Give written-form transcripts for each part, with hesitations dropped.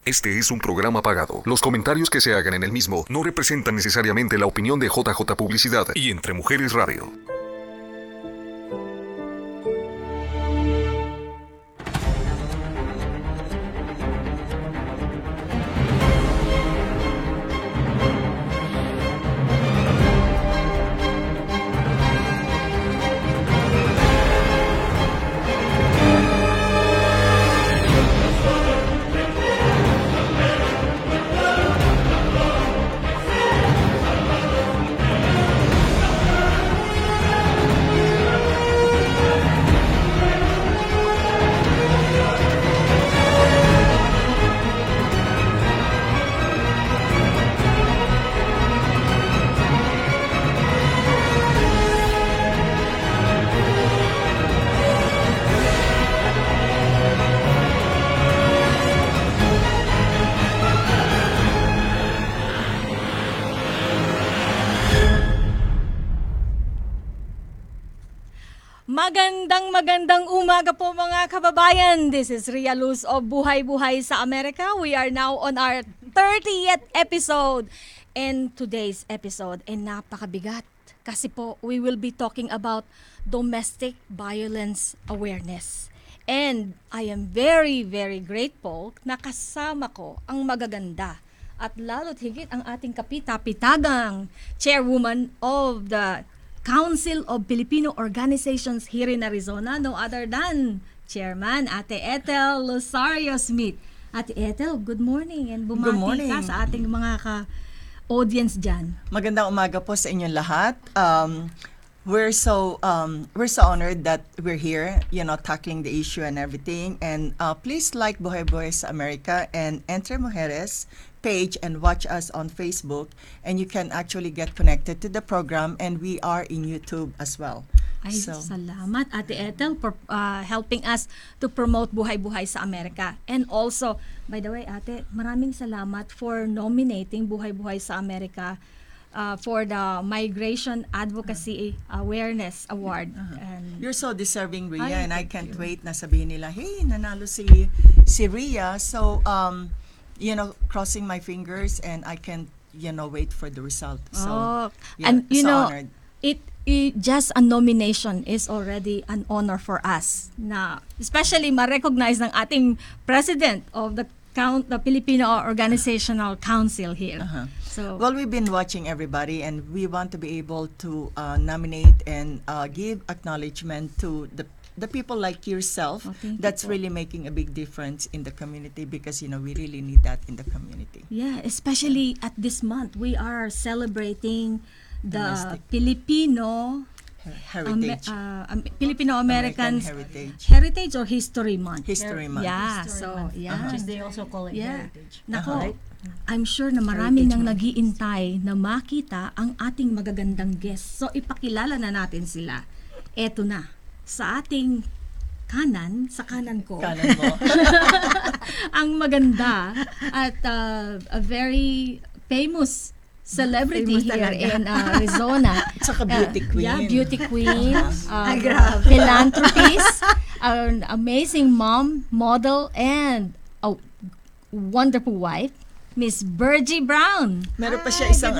Este es un programa pagado. Los comentarios que se hagan en el mismo no representan necesariamente la opinión de JJ Publicidad y Entre Mujeres Radio. Magandang umaga po mga kababayan. This is Rhia Luz of Buhay sa Amerika. We are now on our 30th episode. And today's episode ay napakabigat kasi po we will be talking about domestic violence awareness. And I am very, very grateful na kasama ko ang magaganda at lalo't higit ang ating kapita-pitagang chairwoman of the Council of Filipino Organizations here in Arizona, no other than Chairman Ate Ethel Losario Smith. Ate Ethel, good morning and bumati ka sa ating mga ka-audience dyan. Magandang umaga po sa inyong lahat. We're so honored that we're here, tackling the issue and everything. And please like Buhay sa Amerika and Entre Mujeres page and watch us on Facebook, and you can actually get connected to the program, and we are in YouTube as well. Salamat Ate Ethel for helping us to promote Buhay sa Amerika. And also, by the way Ate, maraming salamat for nominating Buhay sa Amerika for the Migration Advocacy Awareness Award. And you're so deserving, Rhia, and I can't wait na sabihin nila, hey, nanalo si Rhia. So, crossing my fingers, and I can't, wait for the result. So, and honored. It just a nomination is already an honor for us. Na especially ma-recognize ng ating president of the Filipino Organizational Council here. So, well, we've been watching everybody, and we want to be able to nominate and give acknowledgement to the people like yourself that's really making a big difference in the community, because we really need that in the community. Yeah, especially at this month we are celebrating the Domestic Filipino heritage. Filipino American heritage or History Month. History Month. Yeah, History so Month. yeah. Which is they also call it heritage. Nako, I'm sure na marami nang nag-iintay na makita ang ating magagandang guest. So ipakilala na natin sila. Eto na, sa ating sa kanan ko. Kanan mo. Ang maganda at a very famous celebrity here in Arizona. Tsaka beauty queen. Yeah, beauty queen. Philanthropist, an amazing mom, model, and a wonderful wife, Miss Virgie Brown. Meron pa siya isang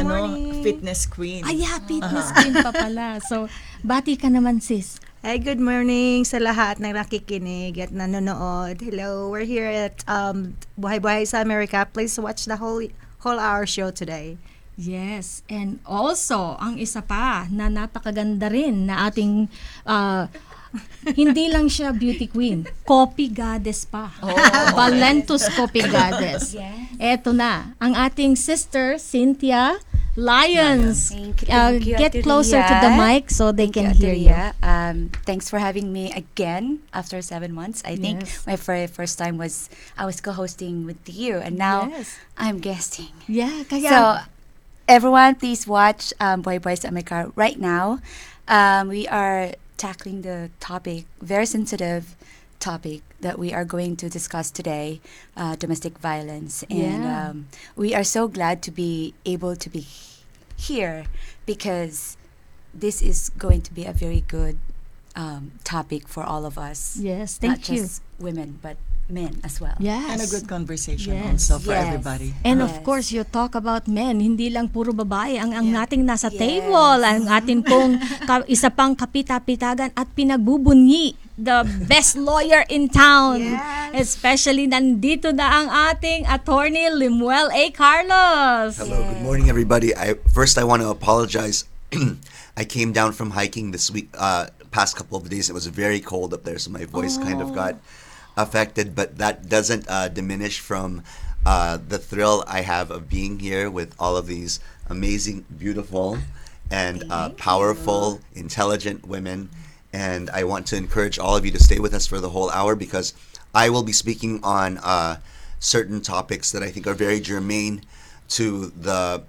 fitness queen. Fitness queen pa pala. So, bati ka naman, sis. Hi, good morning sa lahat ng nakikinig at nanonood. Hello, we're here at Buhay sa Amerika. Please watch the whole hour show today. Yes, and also, ang isa pa na napakaganda rin na ating hindi lang siya beauty queen, coffee goddess pa. Valentus coffee goddess. Yes. Eto na, ang ating sister Cynthia Lyons. Thank you, Get Ate closer to Rhia. the mic so they Thank can you, hear Ate you. Rhia. Thanks for having me again after 7 months. I think Yes. my first time was I was co-hosting with you, and now Yes. I'm guesting. Yeah, kaya So everyone, please watch Buhay sa Amerika right now. We are tackling the topic, very sensitive topic that we are going to discuss today, domestic violence. And Yeah. we are so glad to be able to be here, because this is going to be a very good topic for all of us. Yes, Not thank you. just women, but men as well. Yes. And a good conversation Yes. also for Yes. everybody. And of Yes. course, you talk about men, hindi lang puro babae ang nating nasa Yes. table, ang atin pong isa pang kapita-pitagan at pinagbubunyi, the best lawyer in town. Yes. Especially nandito na ang ating attorney Limuel A. Carlos. Hello, good morning, everybody. I want to apologize. I came down from hiking this week, past couple of days. It was very cold up there, so my voice kind of got affected. But that doesn't diminish from the thrill I have of being here with all of these amazing, beautiful, and powerful, intelligent women. And I want to encourage all of you to stay with us for the whole hour because I will be speaking on certain topics that I think are very germane to the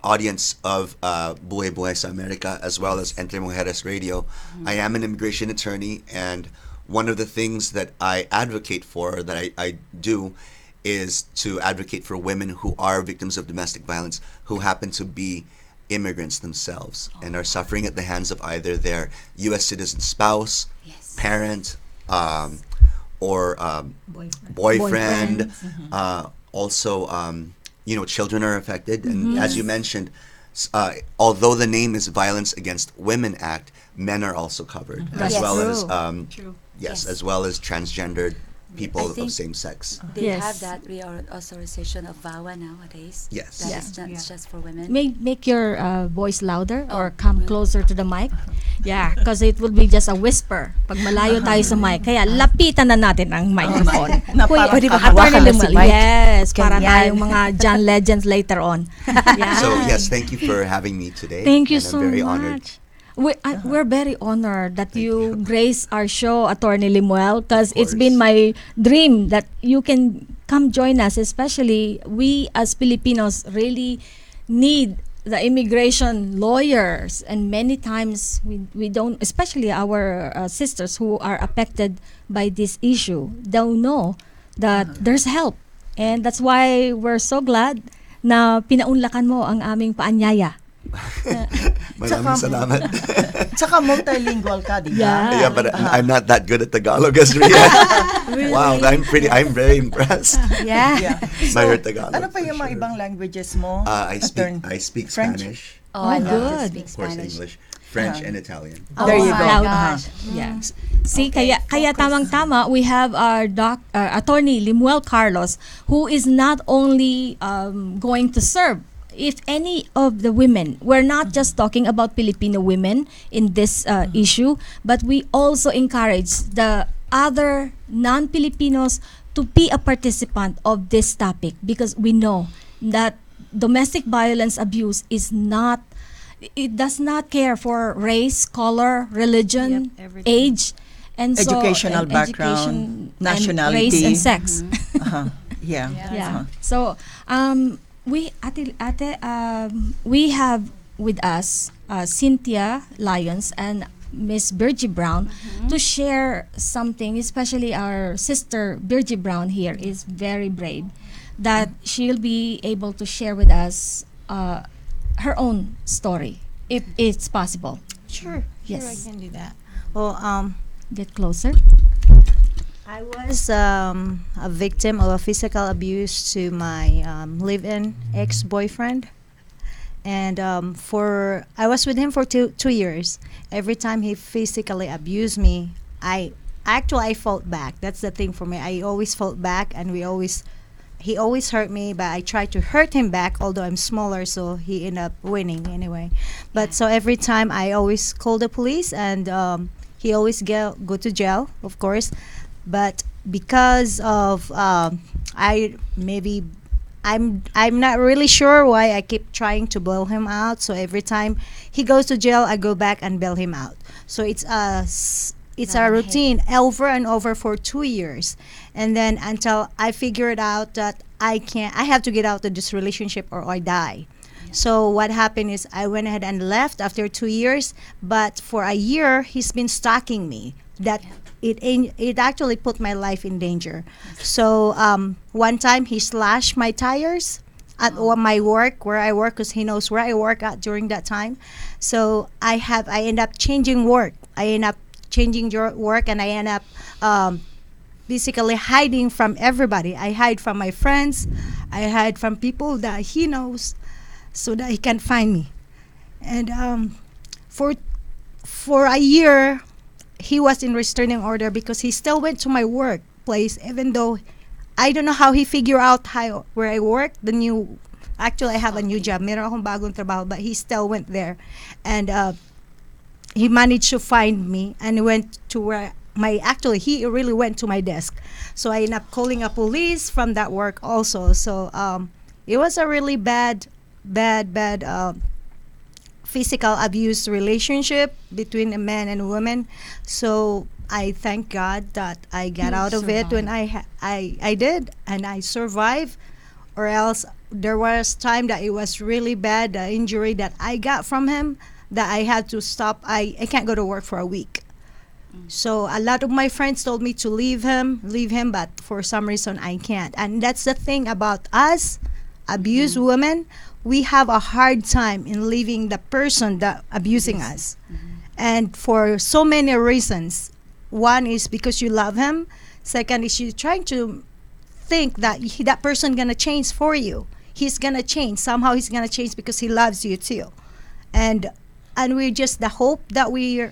audience of Buhay sa Amerika as well as Entre Mujeres Radio. I am an immigration attorney, and one of the things that I advocate for, that I do, is to advocate for women who are victims of domestic violence who happen to be immigrants themselves and are suffering at the hands of either their U.S. citizen spouse, Yes. parent, or boyfriend. Also, children are affected. And as you mentioned, although the name is Violence Against Women Act, men are also covered, as Yes. well as True. yes, Yes. as well as transgendered people I think- of same sex. They Yes. have that reauthorization of VAWA nowadays. Yes. That Yeah. is not just for women. Make your voice louder or Oh, come really? closer to the mic. Yeah, because it will be just a whisper pag malayo tayo sa mic. Kaya lapitan na natin ang microphone. Na Kuya, parang Attorney kahawakan na si Limuel, Mike. yes, para Ganyan. tayong mga John Legends later on. Yeah. So yes, thank you for having me today. Thank you and so I'm very much. honored. We're very honored that you grace our show, Attorney Limuel, because Of it's been course. my dream that you can come join us. Especially we as Filipinos really need the immigration lawyers, and many times we don't, especially our sisters who are affected by this issue, don't know that there's help, and that's why we're so glad na pinaunlakan mo ang aming paanyaya. Maraming salamat. Tsaka multilingual ka, di ba? Yeah. Yeah, but I'm not that good at Tagalog as Rhia. Wow, I'm very impressed Yeah. Yeah. by her So, Tagalog. ano pa for yung mga sure. ibang languages mo? I Attorney? speak French? Spanish, Oh, I love good. to speak of course Spanish. English, French, and Italian. There Oh you my go. gosh. Yeah. See, kaya tamang-tama, we have our attorney Limuel Carlos, who is not only going to serve. If any of the women, we're not just talking about Filipino women in this issue, but we also encourage the other non-Filipinos to be a participant of this topic, because we know that domestic violence abuse is not, it does not care for race, color, religion, Yep, everything. age, and so Educational and background, and nationality. race and sex. Uh-huh. Yeah. Yeah. So, we we have with us Cynthia Lyons and Miss Virgie Brown to share something. Especially our sister Virgie Brown here is very brave, that she'll be able to share with us her own story, if it's possible. Sure. Yes. Sure, I can do that. Well, Get closer. I was a victim of a physical abuse to my live-in ex-boyfriend, and I was with him for two years. Every time he physically abused me, I fought back. That's the thing for me. I always fought back, and he always hurt me, but I tried to hurt him back. Although I'm smaller, so he ended up winning anyway. But so every time I always call the police, and he always go to jail, of course. But because of I'm not really sure why I keep trying to bail him out. So every time he goes to jail, I go back and bail him out. So it's a routine over and over for 2 years, and then until I figured out that I have to get out of this relationship or I die. So what happened is I went ahead and left after 2 years, but for a year he's been stalking me. That it actually put my life in danger. So one time he slashed my tires at my work, where I work, because he knows where I work at during that time. So I end up changing work. I end up changing work, and I end up basically hiding from everybody. I hide from my friends. I hide from people that he knows, so that he can find me. And for a year, he was in restraining order because he still went to my workplace, even though I don't know how he figured out where I work. Actually, I have a new job. Meron akong bagong trabaho, but he still went there, and he managed to find me and went to where he really went to my desk. So I ended up calling a police from that work also. So it was a really bad physical abuse relationship between a man and a woman. So I thank God that I got out of it when I did, and I survived. Or else there was time that it was really bad, the injury that I got from him, that I had to stop. I can't go to work for a week. So a lot of my friends told me to leave him, but for some reason I can't. And that's the thing about us, abused women. We have a hard time in leaving the person that abusing us. And for so many reasons. One is because you love him. Second is you're trying to think that that person gonna change for you. He's gonna change. Somehow he's gonna change because he loves you too. And we're just the hope that we're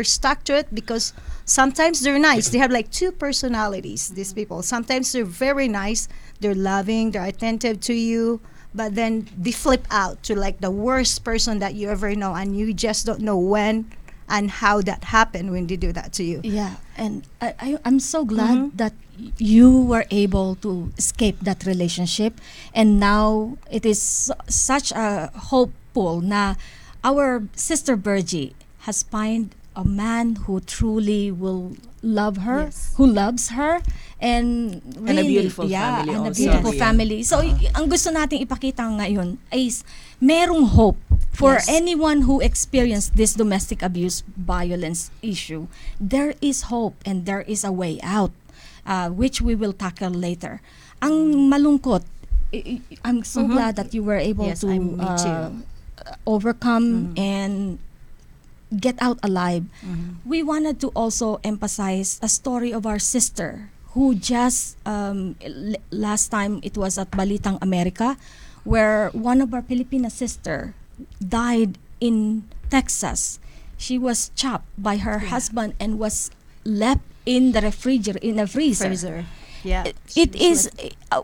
stuck to it, because sometimes they're nice. They have like two personalities, these people. Sometimes they're very nice, they're loving, they're attentive to you, but then they flip out to like the worst person that you ever know, and you just don't know when and how that happened when they do that to you. Yeah, and I'm so glad that you were able to escape that relationship, and now it is such a hopeful na our sister Virgie has found a man who truly will love her, who loves her, and really, a beautiful family and a also. beautiful Yeah. family. So, ang gusto nating ipakita ngayon is merong hope for anyone who experienced this domestic abuse violence issue. There is hope and there is a way out, which we will tackle later. Ang malungkot, I'm so glad that you were able Yes, to me too. overcome and get out alive. We wanted to also emphasize a story of our sister who just last time it was at Balitang Amerika, where one of our Filipina sister died in Texas. She was chopped by her husband and was left in the in a freezer. Yeah. It is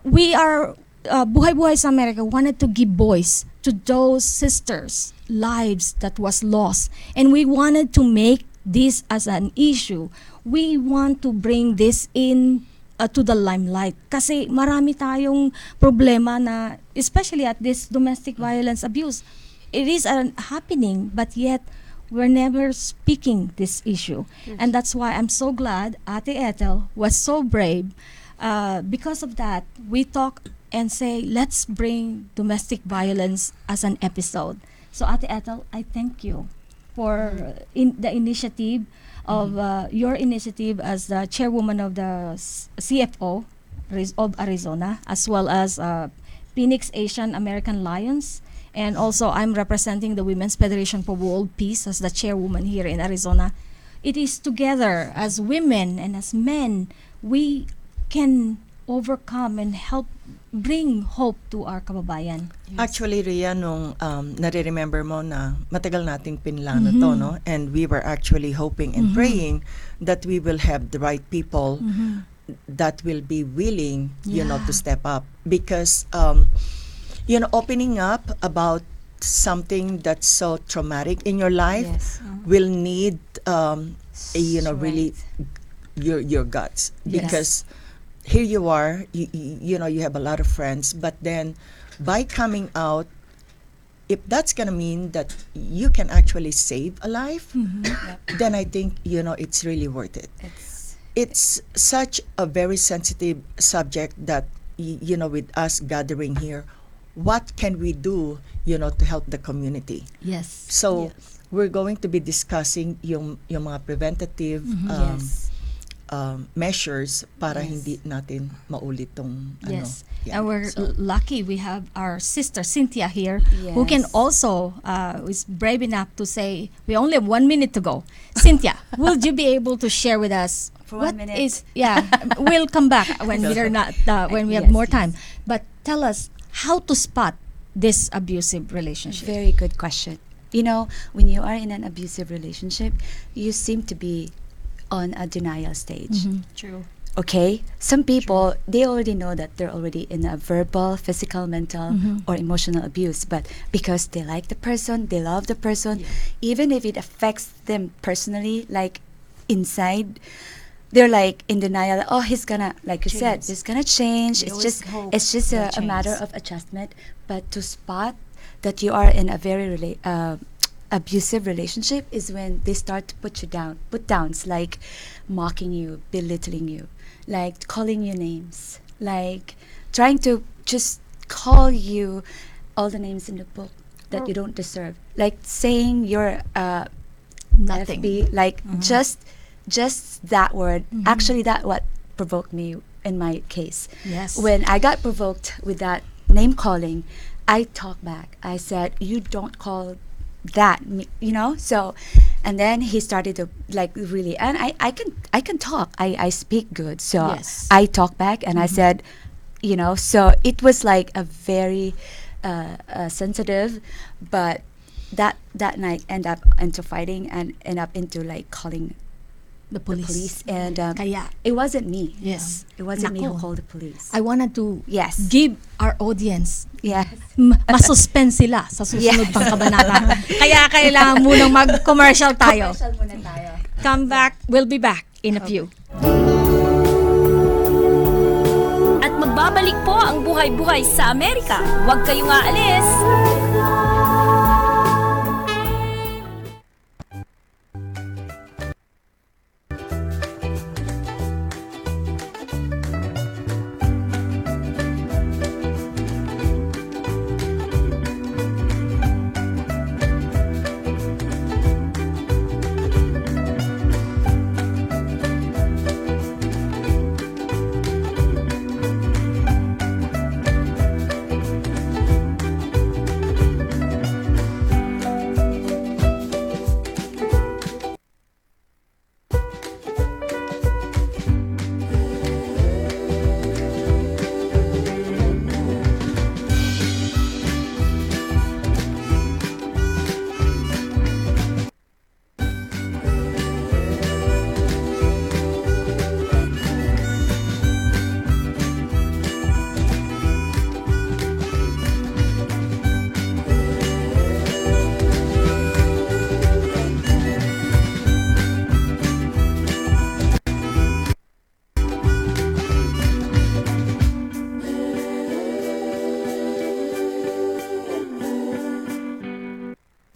we are Buhay Buhay sa Amerika wanted to give voice to those sisters' lives that was lost, and we wanted to make this as an issue. We want to bring this in to the limelight kasi marami tayong problema na, especially at this domestic violence abuse. It is happening, but yet we're never speaking this issue. And that's why I'm so glad Ate Ethel was so brave. Because of that, we talk and say, let's bring domestic violence as an episode. So Ate Ethel, I thank you for the initiative of your initiative as the chairwoman of the CFO of Arizona, as well as Phoenix Asian American Lions. And also, I'm representing the Women's Federation for World Peace as the chairwoman here in Arizona. It is together as women and as men, we can overcome and help bring hope to our kababayan. Actually, Rhia, nung nare-remember mo na matagal nating pinlano to, no? And we were actually hoping and praying that we will have the right people that will be willing, you know, to step up. Because, you know, opening up about something that's so traumatic in your life will need, you know, really your guts. Because here you are, you know, you have a lot of friends, but then by coming out, if that's going to mean that you can actually save a life, then I think, you know, it's really worth it. It's such a very sensitive subject that, you know, with us gathering here, what can we do, you know, to help the community? Yes. So we're going to be discussing yung mga preventative measures para hindi natin maulit tong Yes. ano. And we're lucky we have our sister Cynthia here, who can also is brave enough to say, we only have 1 minute to go. Cynthia, would you be able to share with us for What 1 minute. is we'll come back when we're not when we have Yes, more yes. time. But tell us how to spot this abusive relationship. Very good question. You know, when you are in an abusive relationship, you seem to be on a denial stage. True. Okay? Some people, they already know that they're already in a verbal, physical, mental, or emotional abuse. But because they like the person, they love the person, even if it affects them personally, like inside, they're like in denial. Oh, he's gonna, like you said, he's gonna change. They It's always just, hope it's just he'll a matter change. of adjustment. But to spot that you are in a very abusive relationship is when they start to put you down. Put downs like mocking you, belittling you, like calling you names, like trying to just call you all the names in the book that you don't deserve, like saying you're Nothing. FB, like just that word. Actually, that what provoked me in my case. Yes. When I got provoked with that name calling, I talked back. I said, "You don't call that," you know. So, and then he started to like really, and I can talk. I speak good, so Yes. I talked back and I said, you know. So it was like a very sensitive, but that night end up into fighting and end up into like calling The the police. police, and Kaya, it wasn't me. yes. It wasn't me who Nako. called the police. I wanted to Yes. give our audience Yeah. masuspend sila sa susunod Yes. pang kabanata. Kaya kailangan munang mag-commercial tayo. Commercial muna tayo. Come back. We'll be back in a few. At magbabalik po ang buhay-buhay sa Amerika. Huwag kayong aalis!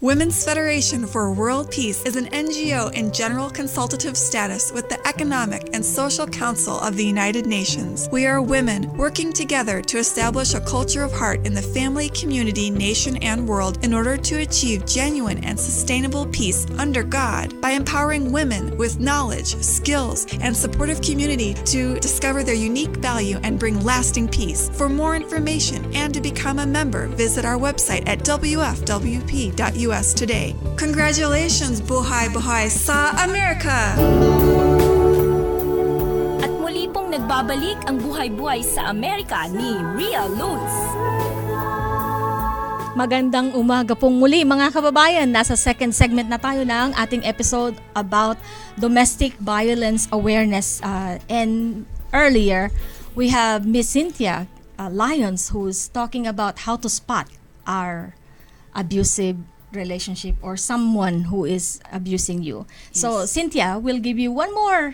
Women's Federation for World Peace is an NGO in general consultative status with the Economic and Social Council of the United Nations. We are women working together to establish a culture of heart in the family, community, nation, and world in order to achieve genuine and sustainable peace under God by empowering women with knowledge, skills, and supportive community to discover their unique value and bring lasting peace. For more information and to become a member, visit our website at wfwp.us today. Congratulations, Buhay sa Amerika! At muli pong nagbabalik ang buhay-buhay sa Amerika ni Rhia Luz. Magandang umaga pong muli mga kababayan. Nasa second segment na tayo ng ating episode about domestic violence awareness. And earlier, we have Miss Cynthia Lyons who's talking about how to spot our abusive relationship or someone who is abusing you. So Cynthia will give you one more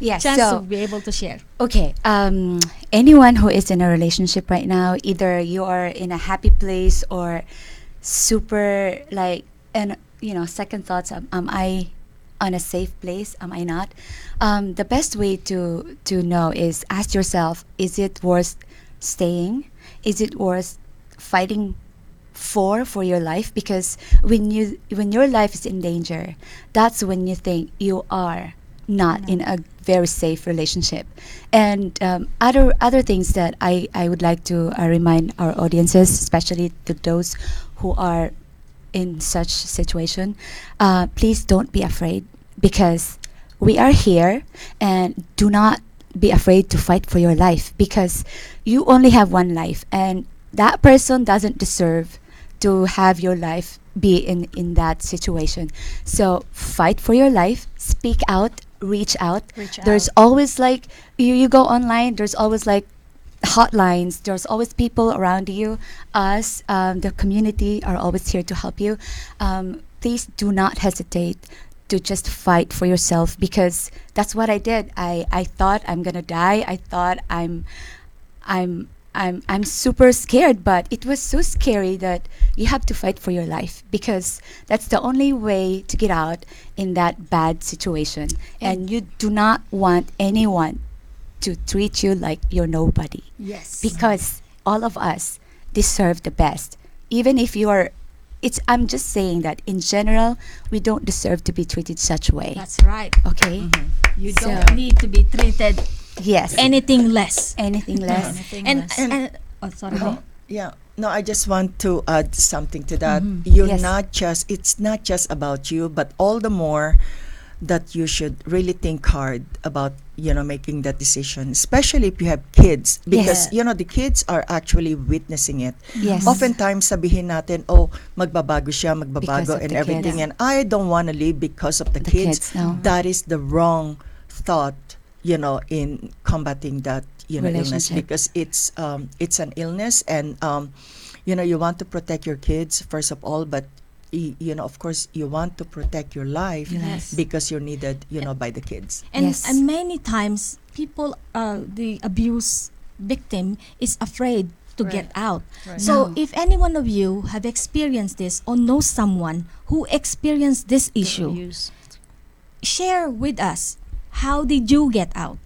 Yes, chance so- to be able to share. Okay, anyone who is in a relationship right now, either you are in a happy place or super like, and you know, second thoughts, am I on a safe place? Am I not? The best way to know is ask yourself, is it worth staying? Is it worth fighting for your life? Because when your life is in danger, that's when you think you are not in a very safe relationship. And other things that I would like to remind our audiences, especially to those who are in such situation, please don't be afraid, because we are here, and do not be afraid to fight for your life, because you only have one life, and that person doesn't deserve to have your life be in that situation. So fight for your life, speak out, reach out. There's always like you go online, there's always like hotlines, there's always people around you. Us, the community, are always here to help you. Please do not hesitate to just fight for yourself, because that's what I did. I thought I'm gonna die. I thought I'm super scared, but it was so scary that you have to fight for your life, because that's the only way to get out in that bad situation. And you do not want anyone to treat you like you're nobody. Yes. Because all of us deserve the best. Even if you are, I'm just saying that in general, we don't deserve to be treated such way. That's right. Okay? You So- don't need to be treated Yes. anything less. Anything less. And oh, sorry. Yeah. No, I just want to add something to that. Yes. It's not just about you, but all the more that you should really think hard about, making that decision, especially if you have kids, because, the kids are actually witnessing it. Yes. Oftentimes, sabihin natin, oh, magbabago siya, Because magbabago of and the everything. kids. And I don't want to live because of the kids. No. That is the wrong thought, in combating that, illness, Relationship. because it's an illness, and you want to protect your kids first of all, but of course you want to protect your life, Yes. because you're needed, by the kids. And, Yes. and many times people, the abuse victim is afraid to get out. So No. if any one of you have experienced this or know someone who experienced this issue, share with us, how did you get out?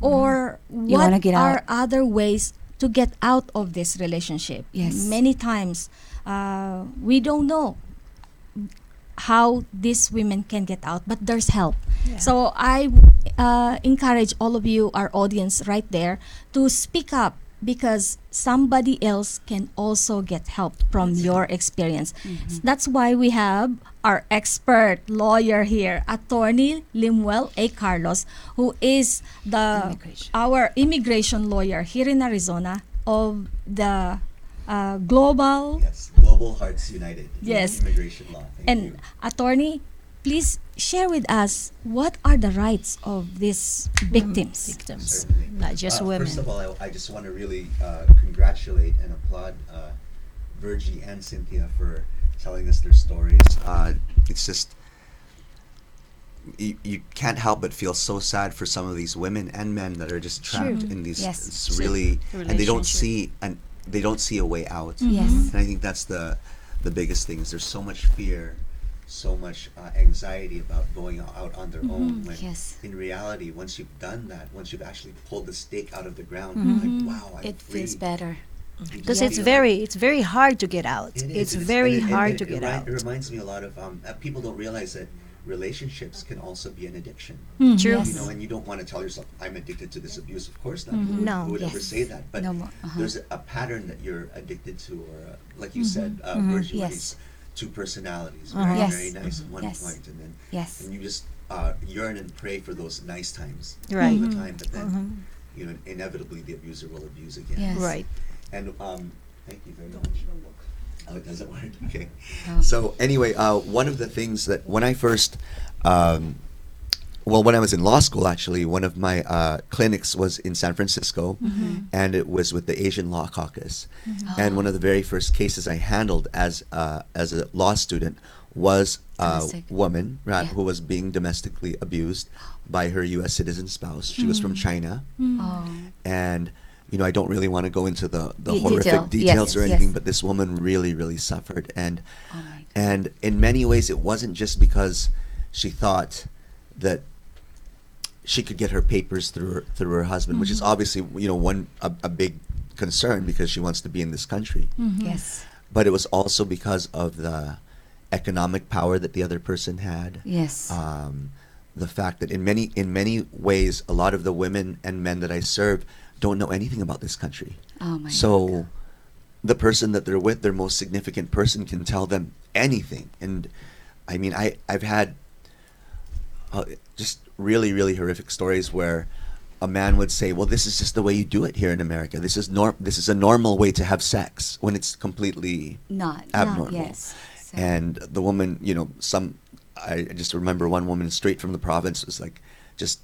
Or You what wanna get are out. other ways to get out of this relationship? Yes. Many times we don't know how these women can get out, but there's help. So I encourage all of you, our audience right there, to speak up, because somebody else can also get help from your experience. That's why we have our expert lawyer here, Attorney Limuel A. Carlos, who is our immigration lawyer here in Arizona of the Global. Yes, Global Hearts United. Yes. Immigration law. Thank And you. attorney, please share with us, what are the rights of these victims? Certainly. Not just women. First of all, I just want to really congratulate and applaud Virgie and Cynthia for telling us their stories. It's just, you can't help but feel so sad for some of these women and men that are just trapped in these. Yes. It's really, and they don't see a way out. Yes. And I think that's the biggest thing. Is there's so much fear, so much anxiety about going out on their own. When Yes. in reality, once you've done that, once you've actually pulled the stake out of the ground, you're like, wow, I'm It free. feels better. You Because just it's feel very hard to get out. it It's is. very And hard to get It out. reminds me a lot of people don't realize that relationships can also be an addiction. True. Yes. You know, and you don't want to tell yourself, "I'm addicted to this abuse." Of course not. No. Who would ever Yes. say that? But No more. there's a pattern that you're addicted to, or like you said, Virgie, Yes. these two personalities, very, Yes. very nice at one Yes. point, and then Yes. and you just yearn and pray for those nice times Right. all the time, but then inevitably the abuser will abuse again. Yes. Right. And thank you very much. Oh, it doesn't work. Okay. Oh. So anyway, one of the things that when I first, when I was in law school, actually, one of my clinics was in San Francisco, and it was with the Asian Law Caucus. And one of the very first cases I handled as a law student was a Domestic. woman, right, Yeah. who was being domestically abused by her U.S. citizen spouse. She was from China, Oh. and I don't really want to go into the Detail. horrific details Yes, or anything, yes. but this woman really, really suffered, and Oh my God. and in many ways, it wasn't just because she thought that she could get her papers through her husband, which is obviously a big concern because she wants to be in this country. Yes. But it was also because of the economic power that the other person had. Yes. The fact that in many ways, a lot of the women and men that I serve don't know anything about this country. Oh my So the person that they're with, their most significant person, can tell them anything. And I mean, I've had just really, really horrific stories where a man would say, "Well, this is just the way you do it here in America. This is a normal way to have sex," when it's completely Not abnormal. Yes. So, And the woman, I just remember one woman straight from the province was like just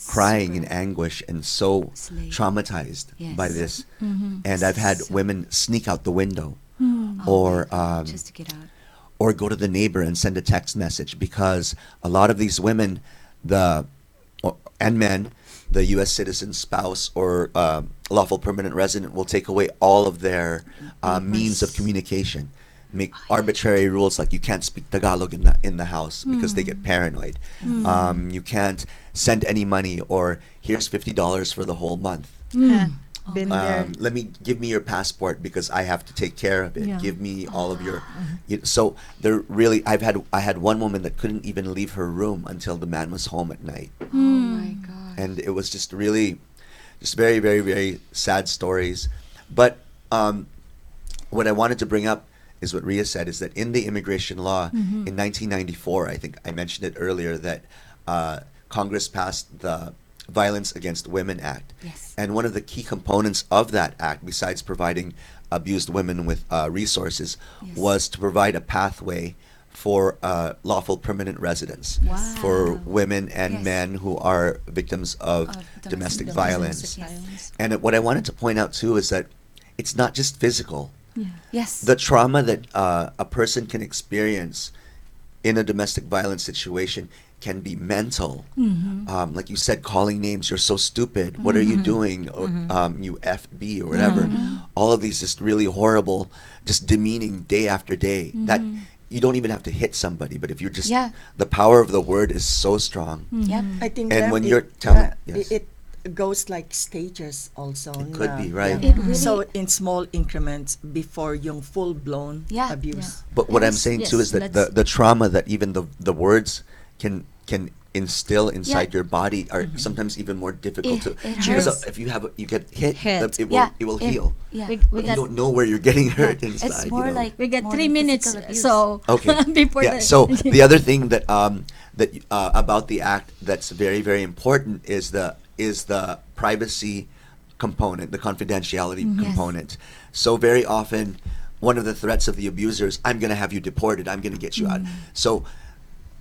crying in Super. anguish and so Slave. traumatized Yes. by this. Mm-hmm. And I've had So- women sneak out the window oh or my God, just to get out. or go to the neighbor and send a text message, because a lot of these women, and men, the U.S. citizen, spouse, or lawful permanent resident will take away all of their means of communication. Make arbitrary rules like you can't speak Tagalog in the house because they get paranoid. You can't send any money, or here's $50 for the whole month. Been there. Give me your passport because I have to take care of it. Yeah. Give me all of your. So they're really. I had one woman that couldn't even leave her room until the man was home at night, Oh my God. and it was just really, just very, very, very sad stories. But what I wanted to bring up is what Rhia said, is that in the immigration law in 1994, I think I mentioned it earlier, that Congress passed the Violence Against Women Act. Yes. And one of the key components of that act, besides providing abused women with resources, Yes. was to provide a pathway for lawful permanent residence Wow. for women and Yes. men who are victims of domestic violence. Yes. And what I wanted to point out too is that it's not just physical. Yes. The trauma that a person can experience in a domestic violence situation can be mental. Like you said, calling names, "You're so stupid, what are you doing?" Or, "You FB," or whatever. All of these just really horrible, just demeaning day after day. That you don't even have to hit somebody, but if you're just, Yeah. the power of the word is so strong. Yep. I think And that when it, you're telling- yes. it goes like stages also. It could be, right. It really- So in small increments before yung full-blown Yeah. abuse. But what I'm Yes, saying too yes, is that let's- the trauma that even the words can instill inside Yeah. your body are sometimes even more difficult It- to. it Because hurts. if you get hit, Hit. it will if- heal. Yeah. We But you got don't know where you're getting hurt inside. It's more like we get more 3 than minutes, physical abuse. so Okay. before Yeah. the So the other thing that about the act that's very, very important is the privacy component, the confidentiality component. So very often, one of the threats of the abusers, "I'm going to have you deported. I'm going to get you out." So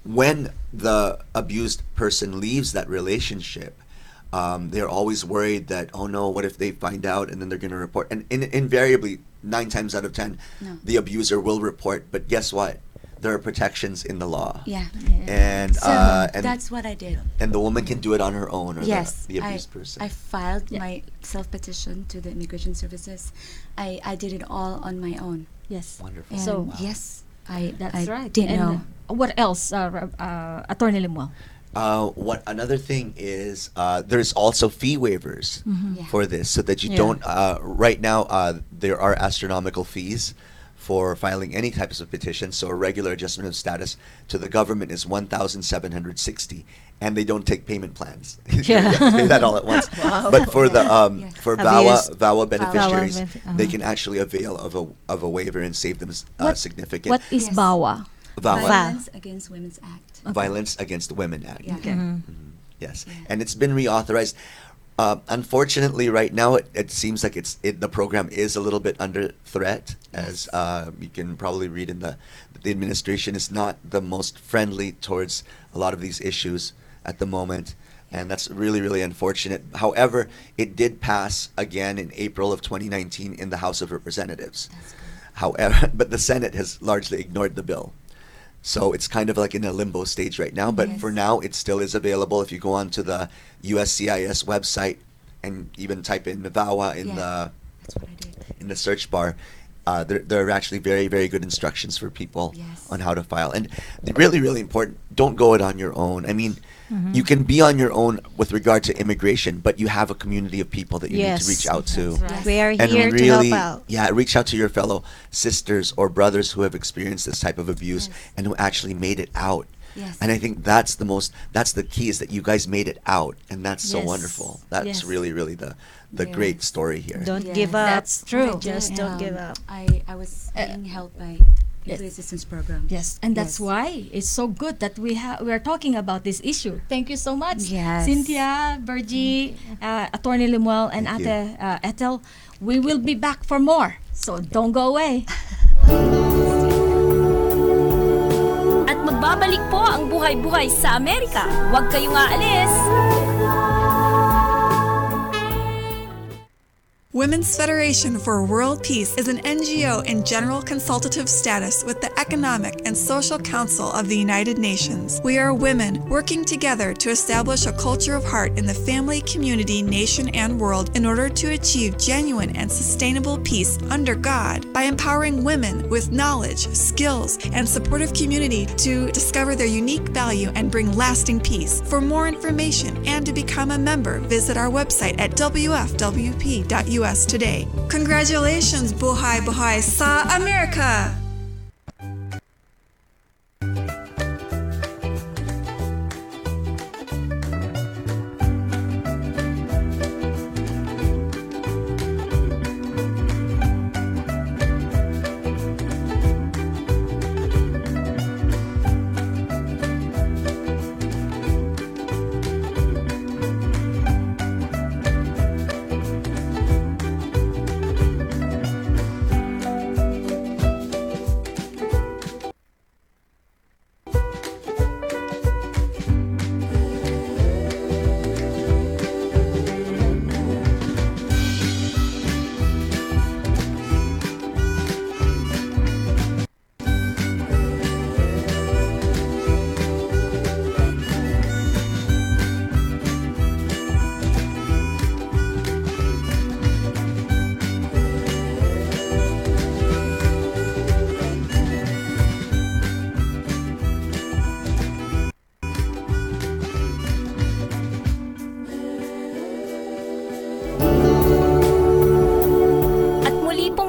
when the abused person leaves that relationship, they're always worried that, "Oh no, what if they find out and then they're going to report?" And invariably, 9 times out of 10, No. the abuser will report. But guess what? There are protections in the law. Yeah. And So and that's what I did. and the woman can do it on her own, or Yes, the abused person. I filed my self-petition to the Immigration Services. I did it all on my own. yes. Wonderful. And So yes, that's I right. didn't And know. what else, Attorney Lemuel? What another thing is, there's also fee waivers Yeah. for this, so that you Yeah. don't. Right now, there are astronomical fees for filing any types of petitions. So a regular adjustment of status to the government is $1,760, and they don't take payment plans. You have to pay that all at once. But for the Yeah. for Abused- VAWA beneficiaries, VAWA, they can actually avail of a waiver and save them significant. What is Yes. BAWA? VAWA, Violence Against Women's Act. Violence Against Women Act. Yeah. Yes, Yeah. and it's been reauthorized. Unfortunately, right now it seems like the program is a little bit under threat, as you can probably read in the administration is not the most friendly towards a lot of these issues at the moment, and that's really, really unfortunate. However, it did pass again in April of 2019 in the House of Representatives. That's good. However, but the Senate has largely ignored the bill. So it's kind of like in a limbo stage right now, but Yes. for now it still is available. If you go onto the USCIS website and even type in VAWA in Yeah. That's what I did. the search bar, there are actually very, very good instructions for people Yes. on how to file. And really, really important, don't go it on your own. I mean, you can be on your own with regard to immigration, but you have a community of people that you need to Yes. reach out to. That's right. We are And here really, to help out. reach out to your fellow sisters or brothers who have experienced this type of abuse Yes. and who actually made it out. Yes. And I think that's the key, is that you guys made it out, and that's so Yes. wonderful. That's Yes. really, really the great story here. Don't Yes. give up. That's true. Just don't Um, give up. I was being helped by Yes. Employee Assistance Program. Yes, and that's Yes. why it's so good that we are talking about this issue. Thank you so much, Yes. Cynthia, Bergie, Attorney Lemuel, and Thank Ate Ethel. We will be back for more, so don't go away. At magbabalik po ang buhay-buhay sa Amerika. Huwag kayong aalis. Women's Federation for World Peace is an NGO in general consultative status with the Economic and Social Council of the United Nations. We are women working together to establish a culture of heart in the family, community, nation, and world in order to achieve genuine and sustainable peace under God by empowering women with knowledge, skills, and supportive community to discover their unique value and bring lasting peace. For more information and to become a member, visit our website at wfwp.us today. Congratulations, Buhay Buhay sa Amerika!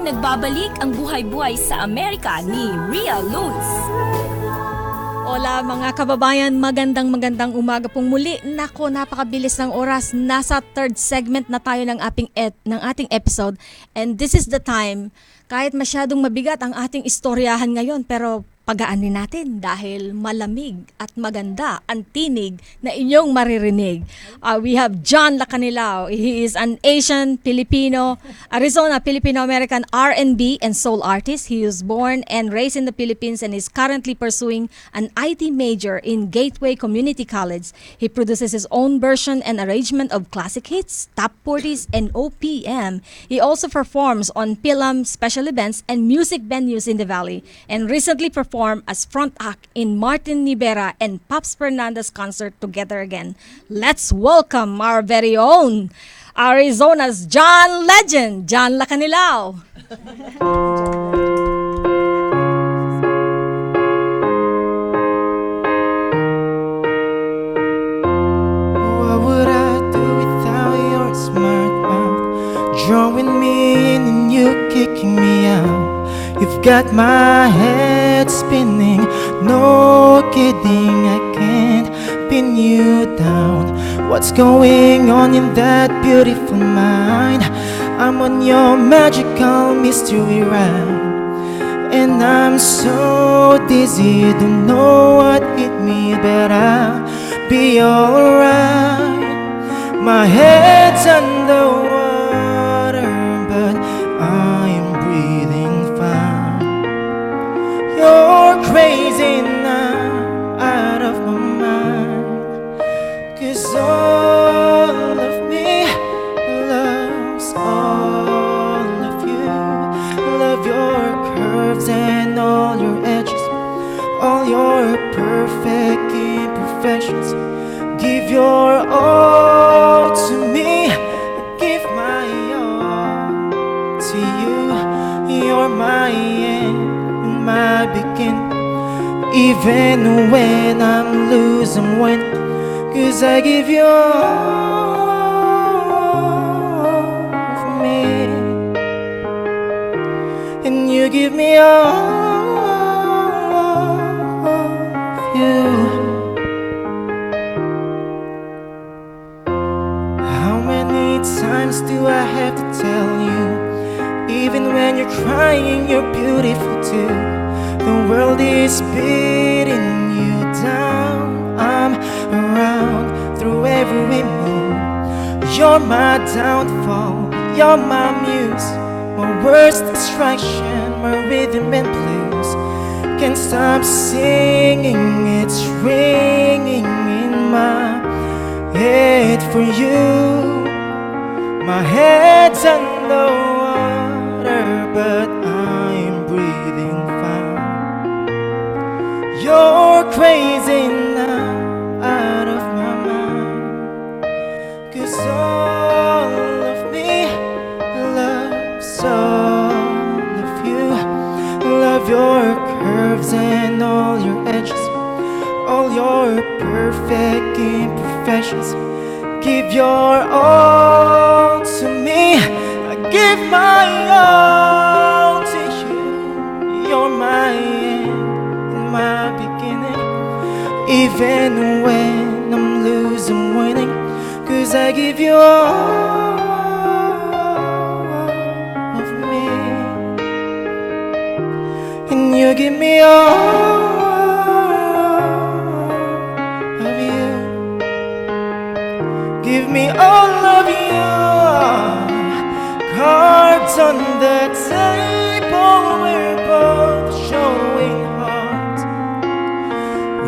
Nagbabalik ang buhay-buhay sa Amerika ni Rhia Luz. Hola mga kababayan, magandang umaga pong muli. Nako, napakabilis ng oras. Nasa third segment na tayo ng ating episode. And this is the time, kahit masyadong mabigat ang ating istoryahan ngayon, pero pagaanin natin dahil malamig at maganda ang tinig na inyong maririnig. We have John Lacanilao. He is an Asian Filipino, Arizona Filipino-American R&B and soul artist. He was born and raised in the Philippines and is currently pursuing an IT major in Gateway Community College. He produces his own version and arrangement of classic hits, top 40s, and OPM. He also performs on film special events and music venues in the Valley, and recently performed as front act in Martin Nivera and Pops Fernandez concert Together Again. Let's welcome our very own Arizona's John Legend, John Lacanilao. What would I do without your smart mouth? Drawing me in and you kicking me out. You've got my head spinning, no kidding, I can't pin you down. What's going on in that beautiful mind? I'm on your magical mystery ride, and I'm so dizzy, don't know what hit me, but I'll be alright. My head's underwater, but I'm breathing fine. You're crazy now, out of my mind, 'cause all of me loves all of you. Love your curves and all your edges, all your perfect imperfections. Give your all to me, give my all to you. You're my end, my beginning. Even when I'm losing, when, 'cause I give you all of me, and you give me all of you. How many times do I have to tell you? Even when you're crying, you're beautiful too. The world is beating you down. I'm around through every move. You're my downfall, you're my muse, my worst distraction, my rhythm and blues. Can't stop singing, it's ringing in my head for you. My head's underwater, but I'm breathing fine. You're crazy now, out of my mind. 'Cause all of me loves all of you. Love your curves and all your edges, all your perfect imperfections. Give your all to me, I give my all to you. You're my end and my beginning. Even when I'm losing, I'm winning. 'Cause I give you all of me, and you give me all of you. Give me all of you. Cards on the table, we're both showing heart,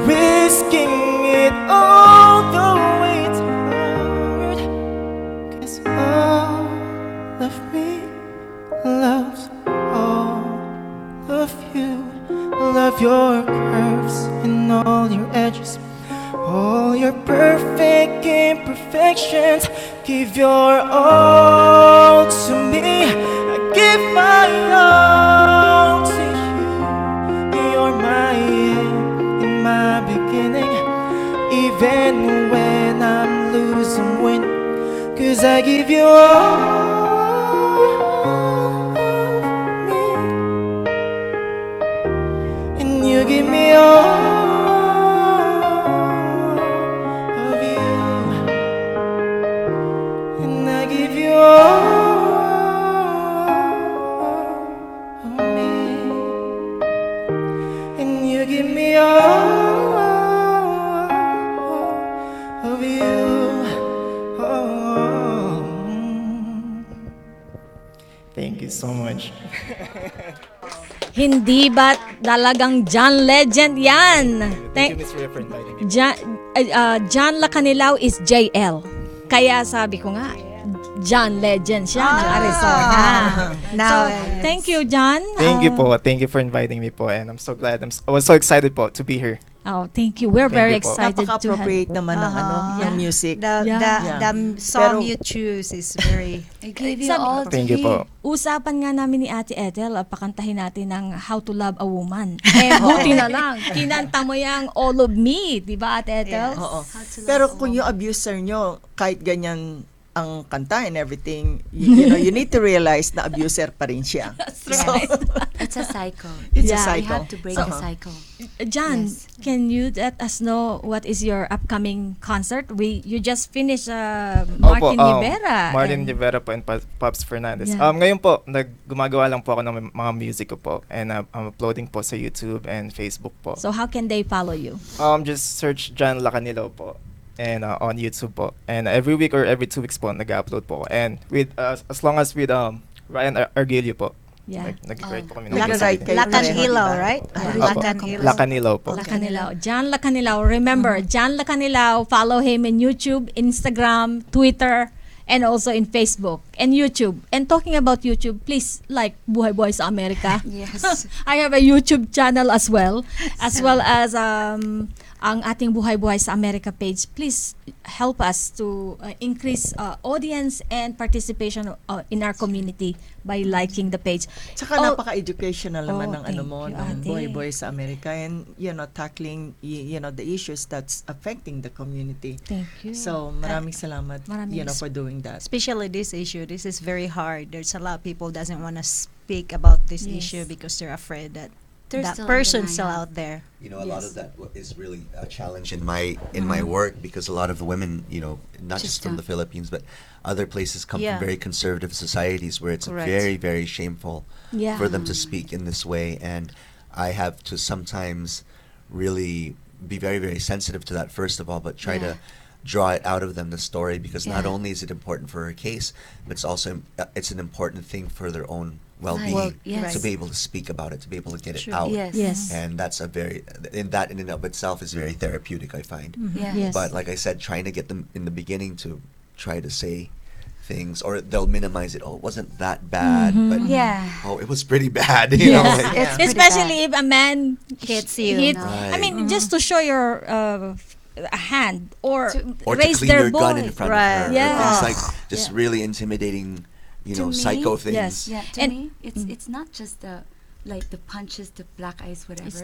risking it all though it's hard. 'Cause all of me loves all of you. Love your curves and all your edges, all your perfect imperfections. Give your all to me, I give my all to you. You're my end and my beginning. Even when I'm losing, win. 'Cause I give you all of me, and you give me all of you, and I give you all of me, and you give me all of you. Oh. Thank you so much. Hindi ba talagang John Legend yan? Thank you, Miss Rhia, for inviting me. John Lacanilaw is JL. Kaya sabi ko nga, John Legend siya ng Arizona. Now, Thank you, John. Thank you po. Thank you for inviting me po, and I'm so glad. I was so excited po to be here. Oh, thank you. We're very Thank you po. excited to have. Napaka-appropriate naman ng Yeah. ng music. Yeah. the song Pero- you choose is very I gave you Sabi- all Thank you po. Usapan nga namin ni Ate Ethel, pakantahin natin ng How to Love a Woman. Buti na lang. Kinanta mo yung All of Me, di ba Ate Ethel? Yes. Oo. Pero kung yung abuser nyo, kahit ganyan ang kanta and everything, you know, you need to realize na abuser pa rin siya. Right. It's a cycle. It's a Yeah. We cycle. have to break the cycle. John, Yes. can you let us know what is your upcoming concert? You just finished Opo, Martin Rivera. Martin and- Rivera po and Pops Fernandez. Yeah. Ngayon po, gumagawa lang po ako ng mga music ko po, and I'm uploading po sa YouTube and Facebook po. So how can they follow you? Just search John Lacanilaw po, and on YouTube po. And every week or every 2 weeks po, nag-upload po. And with as long as with Ryan Argilio po. Yeah. Nag-write po kami ng Nag-write music. kayo Lacanilaw, pareho, right? diba? Opo. Lacanilaw. Lacanilaw po. Lacanilaw. John Lacanilaw. Remember, John Lacanilaw, follow him in YouTube, Instagram, Twitter, and also in Facebook and YouTube. And talking about YouTube, please like Buhay sa Amerika. Yes. I have a YouTube channel as well as ang ating Buhay sa Amerika page. Please help us to increase audience and participation in our community by liking the page. Tsaka napaka-educational naman ng thank mo, you, ng Ate. Buhay sa Amerika, and tackling the issues that's affecting the community. Thank you. So maraming salamat Maraming for doing that. Especially this issue, this is very hard. There's a lot of people doesn't want to speak about this Yes. issue because they're afraid that They're that still in person's still denial. out there. You know, a lot Yes. of that is really a challenge in my work, because a lot of the women, not just from the Philippines, but other places come Yeah. from very conservative societies where it's Correct. very, very shameful Yeah. for them to speak in this way. And I have to sometimes really be very, very sensitive to that, first of all, but try to draw it out of them, the story, because not only is it important for her case, but it's also it's an important thing for their own well-being, Well, yes. to be able to speak about it, to be able to get it out. Yes. And that's a very, in and of itself is very therapeutic, I find. Yeah. Yes. But like I said, trying to get them in the beginning to try to say things, or they'll minimize it. Oh, it wasn't that bad, but Yeah. oh, it was pretty bad. You know, Yes. like, It's pretty Especially if a man Hits you. Right. I mean, just to show your a hand or or to raise clean their your gun in voice. front Right. of her. Yeah. Things like just really intimidating, To me, psycho things. yes. Yeah, to And- me, it's not just the like the punches, the black eyes, whatever. It's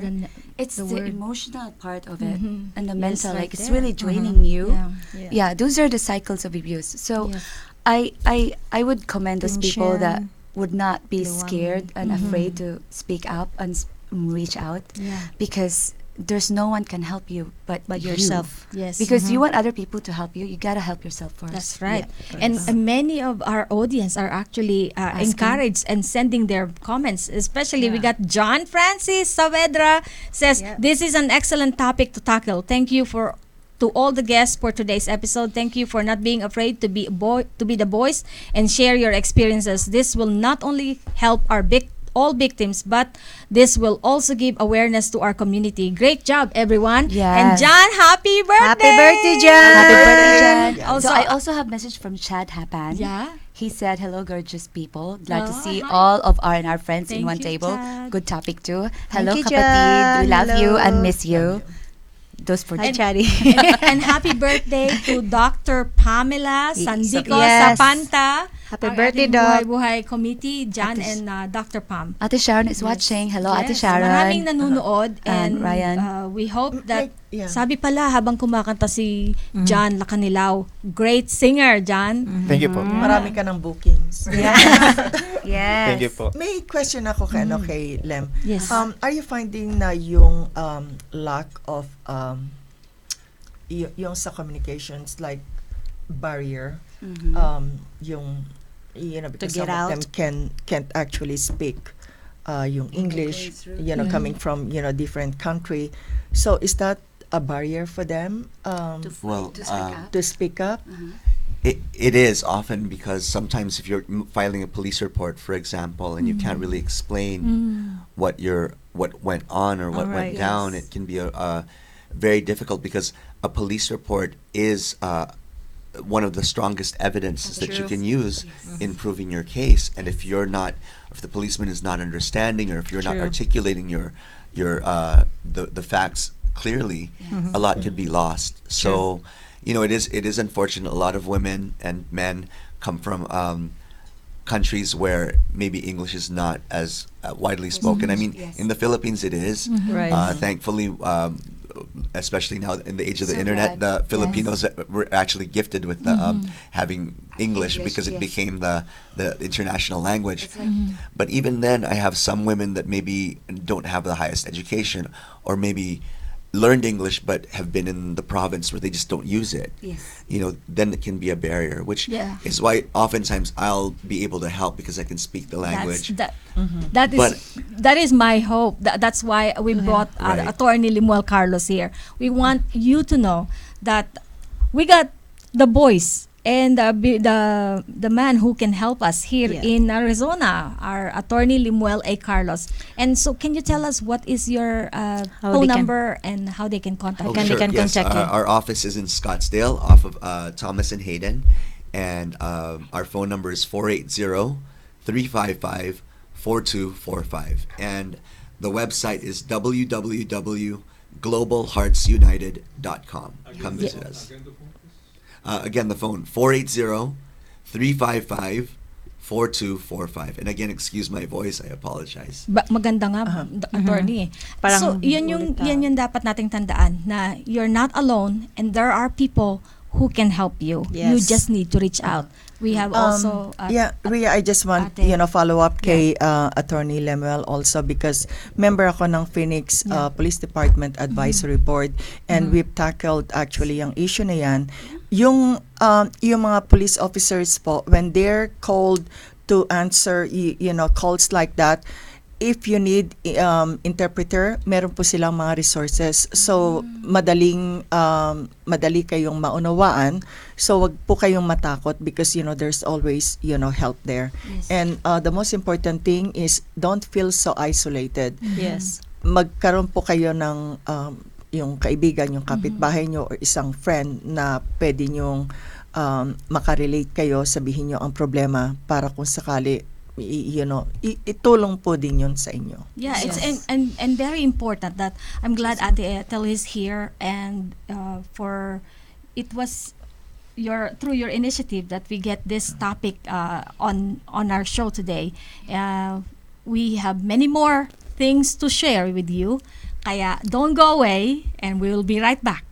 It's the the word. emotional part of it Mhm. and the Yes, mental. right Like it's there. really draining you. Yeah. Yeah, those are the cycles of abuse. So Yes. I would commend those people that Tension. would not be Luwang. scared and afraid to speak up and reach out, Yeah. because there's no one can help you but you. yourself. Yes. Because you want other people to help you, you gotta help yourself first. That's right. Yeah. And many of our audience are actually encouraged and sending their comments. Especially we got John Francis Saavedra says, this is an excellent topic to tackle. Thank you to all the guests for today's episode. Thank you for not being afraid to be the voice and share your experiences. This will not only help all victims, but this will also give awareness to our community. Great job, everyone. Yes. And John, happy birthday! Happy birthday, John! Happy birthday, Jan. Also- So I also have message from Chad Hapan. Yeah. He said, "Hello, gorgeous people. Glad to Oh, see hi. all of our friends Thank in one you, table. Chad. Good topic too. Hello, you, kapatid. Chad. We love you Hello. and miss you." Those for Hi, Chari. And happy birthday to Dr. Pamela Sandico Yes. Sapanta. Happy ang birthday, ating Doc. Buhay Committee, John Ate- and Dr. Pam. Ate Sharon is watching. Hello, Ate Yes, Sharon. Maraming nanonood and Ryan. We hope that Yeah. sabi pala habang kumakanta si John Lacanilaw, great singer, John. Thank you po. Marami ka ng bookings. Yes. Thank you po. May question ako kay Lem. Yes. Are you finding na yung lack of yung sa communications, like barrier, yung because get some of out? them can't actually speak yung English, coming from different country. So is that a barrier for them Well, to speak up? it is often, because sometimes if you're filing a police report, for example, and you can't really explain what went on or what went down, it can be a very difficult, because a police report is one of the strongest evidences that you can use in proving your case. And if the policeman is not understanding, or if you're not articulating your the facts clearly, a lot could be lost. So, it is unfortunate. A lot of women and men come from countries where maybe English is not as widely spoken. I mean, in the Philippines it is. Right. Thankfully, especially now in the age of the So internet, glad. the Filipinos were actually gifted with having English, English, because it yes. became the international language. But even then, I have some women that maybe don't have the highest education, or maybe learned English but have been in the province where they just don't use it. Yes. Then it can be a barrier, which Yeah. is why oftentimes I'll be able to help, because I can speak the language. That is my hope. That's why we brought Right. Attorney Limuel Carlos here. We want you to know that we got the voice and the man who can help us here in Arizona, our Attorney Limuel A. Carlos. And so, can you tell us what is your phone number and how they can contact you? Sure. Yes, our office is in Scottsdale, off of Thomas and Hayden, and our phone number is 480-355-4245, and the website is www.globalheartsunited.com. Come visit us. Again, the phone 480-355-4245, and again, excuse my voice, I apologize. Maganda nga, attorney. So, Parang yun yung dapat nating tandaan, na you're not alone and there are people who can help you. You Yes. just need to reach out. We have also... Rhia, I just want, Ate. follow up kay Attorney Lemuel also, because member ako ng Phoenix Police Department Advisory Board, and we've tackled actually yung issue na yan. Yung mga police officers po, when they're called to answer, calls like that, if you need interpreter, meron po silang mga resources. So, madali kayong maunawaan. So, wag po kayong matakot because, there's always, help there. Yes. And the most important thing is don't feel so isolated. Yes. Magkaroon po kayo ng yung kaibigan, yung kapitbahay nyo or isang friend na pwede nyong makarelate kayo, sabihin nyo ang problema para kung sakali itulong po din yun sa inyo. Yeah, it's and very important that I'm glad Ate Ethel is here, and for it was through your initiative that we get this topic on our show today. We have many more things to share with you. Kaya don't go away, and we will be right back.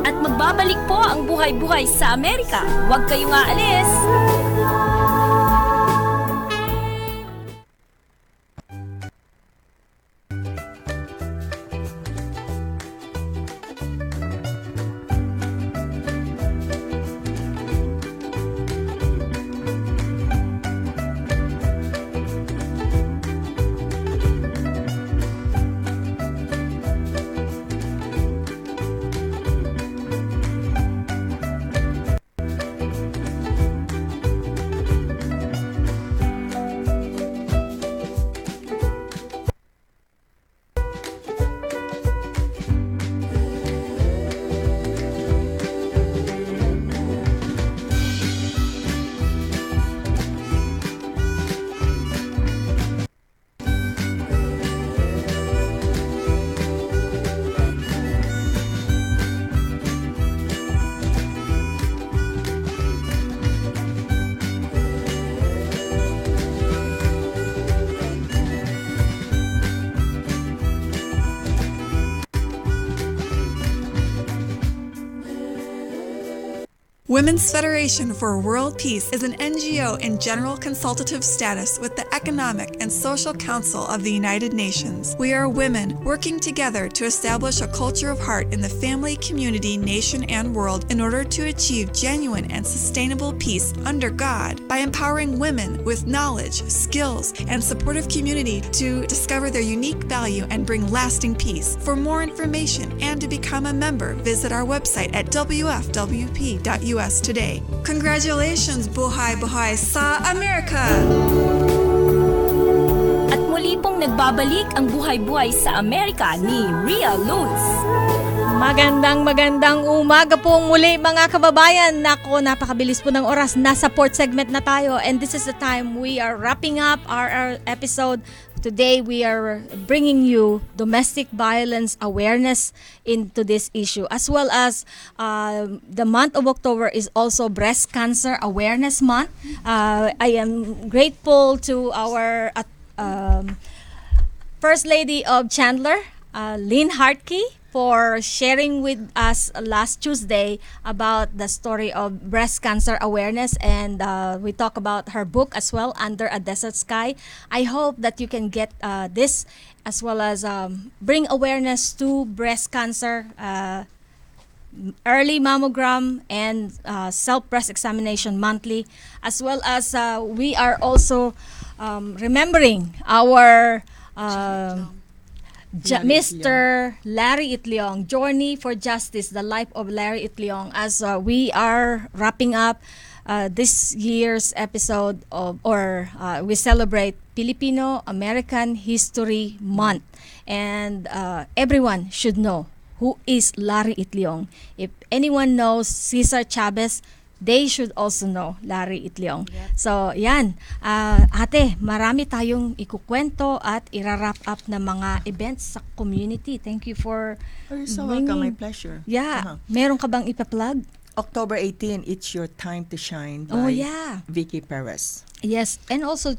At magbabalik po ang Buhay-Buhay sa Amerika. Huwag kayong aalis! Women's Federation for World Peace is an NGO in general consultative status with the Economic and Social Council of the United Nations. We are women working together to establish a culture of heart in the family, community, nation, and world in order to achieve genuine and sustainable peace under God by empowering women with knowledge, skills, and supportive community to discover their unique value and bring lasting peace. For more information and to become a member, visit our website at wfwp.us today. Congratulations, Buhay sa Amerika! At muli pong nagbabalik ang Buhay-Buhay sa Amerika ni Rhia Luz. Magandang umaga po muli mga kababayan. Nako, napakabilis po ng oras. Nasa fourth segment na tayo, and this is the time we are wrapping up our episode. Today we are bringing you domestic violence awareness into this issue, as well as the month of October is also Breast Cancer Awareness Month. I am grateful to our First Lady of Chandler, Lynn Hartke, for sharing with us last Tuesday about the story of breast cancer awareness, and we talk about her book as well, Under a Desert Sky. I hope that you can get this, as well as bring awareness to breast cancer, early mammogram, and self-breast examination monthly, as well as we are also remembering our Mr. Larry Itliong, Journey for Justice, the life of Larry Itliong, as we are wrapping up this year's episode of, we celebrate Filipino American History Month. And everyone should know who is Larry Itliong. If anyone knows Cesar Chavez, they should also know Larry Itliong. Yep. So, yan. Ate, marami tayong ikukwento at ira-wrap up na mga events sa community. Thank you for You're so welcome. My pleasure. Yeah. Meron ka bang ipa-plug? October 18, It's Your Time to Shine by Vicky Perez. Yes. And also,